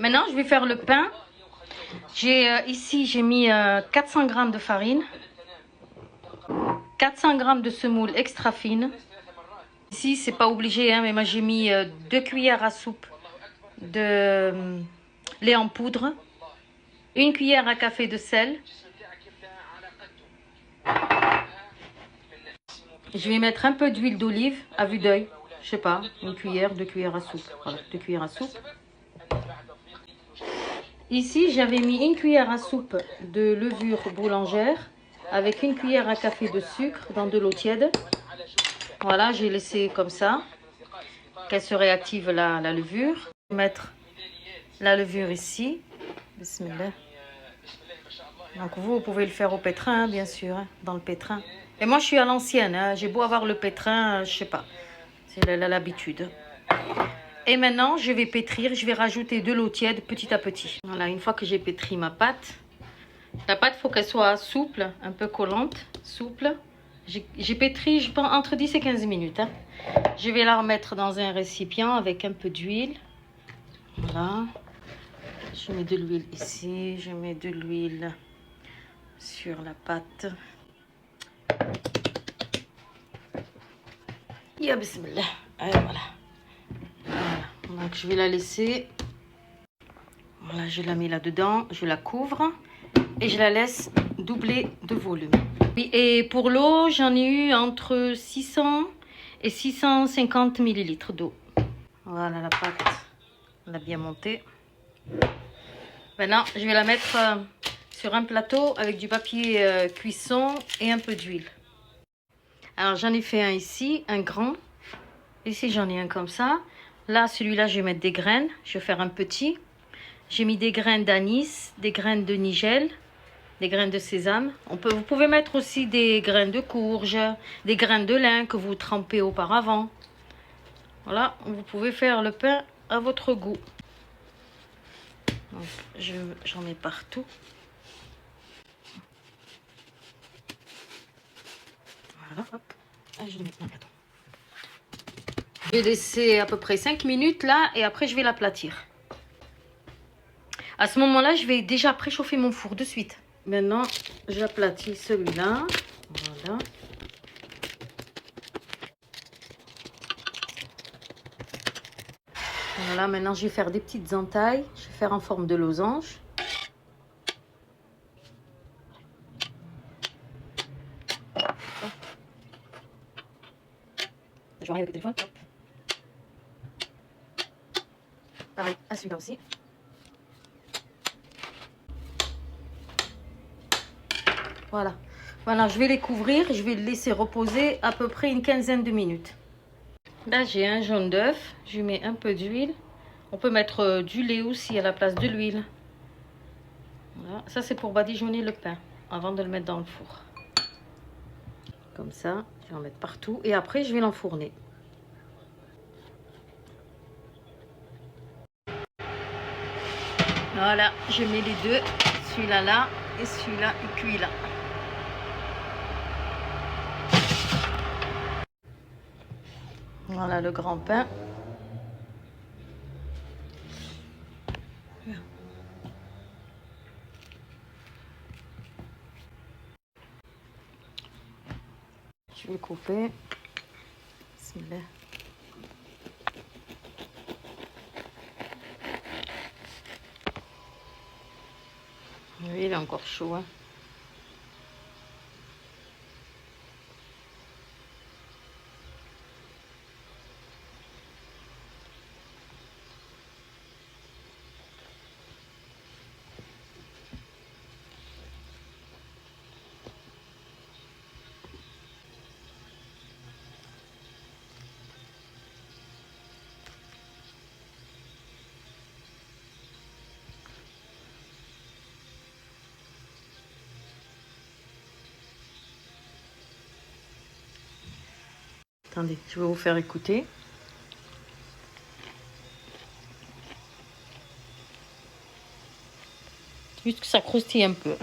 Maintenant, je vais faire le pain. Ici, j'ai mis 400 g de farine, 400 g de semoule extra fine. Ici, c'est pas obligé, hein, mais moi j'ai mis 2 cuillères à soupe de lait en poudre, 1 cuillère à café de sel. Je vais mettre un peu d'huile d'olive à vue d'œil, je sais pas, 1 cuillère, 2 cuillères à soupe. Voilà, 2 cuillères à soupe. Ici, j'avais mis 1 cuillère à soupe de levure boulangère avec 1 cuillère à café de sucre dans de l'eau tiède. Voilà, j'ai laissé comme ça, qu'elle se réactive la levure. Je vais mettre la levure ici. Bismillah. Donc vous pouvez le faire au pétrin, hein, bien sûr, hein, dans le pétrin. Et moi, je suis à l'ancienne, hein, j'ai beau avoir le pétrin, je sais pas, c'est l'habitude. Et maintenant, je vais pétrir, je vais rajouter de l'eau tiède petit à petit. Voilà, une fois que j'ai pétri ma pâte, la pâte, il faut qu'elle soit souple, un peu collante, souple. J'ai pétri, je pense, entre 10 et 15 minutes. Hein. Je vais la remettre dans un récipient avec un peu d'huile. Voilà. Je mets de l'huile ici, je mets de l'huile sur la pâte. Ya bismillah. Et voilà. Voilà. Donc je vais la laisser. Voilà, je la mets là-dedans, je la couvre et je la laisse doubler de volume. Oui, et pour l'eau, j'en ai eu entre 600 et 650 ml d'eau. Voilà, la pâte, elle a bien monté. Maintenant, je vais la mettre sur un plateau avec du papier cuisson et un peu d'huile. Alors, j'en ai fait un ici, un grand. Ici, j'en ai un comme ça. Là, celui-là, je vais mettre des graines. Je vais faire un petit. J'ai mis des graines d'anis, des graines de nigel, des graines de sésame. Vous pouvez mettre aussi des graines de courge, des graines de lin que vous trempez auparavant. Voilà, vous pouvez faire le pain à votre goût. J'en mets partout. Voilà, hop. Ah, je le mets dans le plateau. Je vais laisser à peu près 5 minutes là et après je vais l'aplatir. À ce moment-là, je vais déjà préchauffer mon four de suite. Maintenant, j'aplatis celui-là. Voilà. Voilà, maintenant je vais faire des petites entailles. Je vais faire en forme de losange. Je vais arriver avec le téléphone. Pareil, à celui-là aussi. Voilà. Voilà, je vais les couvrir. Je vais les laisser reposer à peu près une quinzaine de minutes. Là, j'ai un jaune d'œuf. Je mets un peu d'huile. On peut mettre du lait aussi à la place de l'huile. Voilà. Ça, c'est pour badigeonner le pain avant de le mettre dans le four. Comme ça, je vais en mettre partout. Et après, je vais l'enfourner. Voilà, je mets les deux. Celui-là là et celui-là, il cuit là. Voilà le grand pain. Je vais le couper. Bismillah. Oui, il est encore chaud. Hein. Attendez, je vais vous faire écouter. Juste que ça croustille un peu.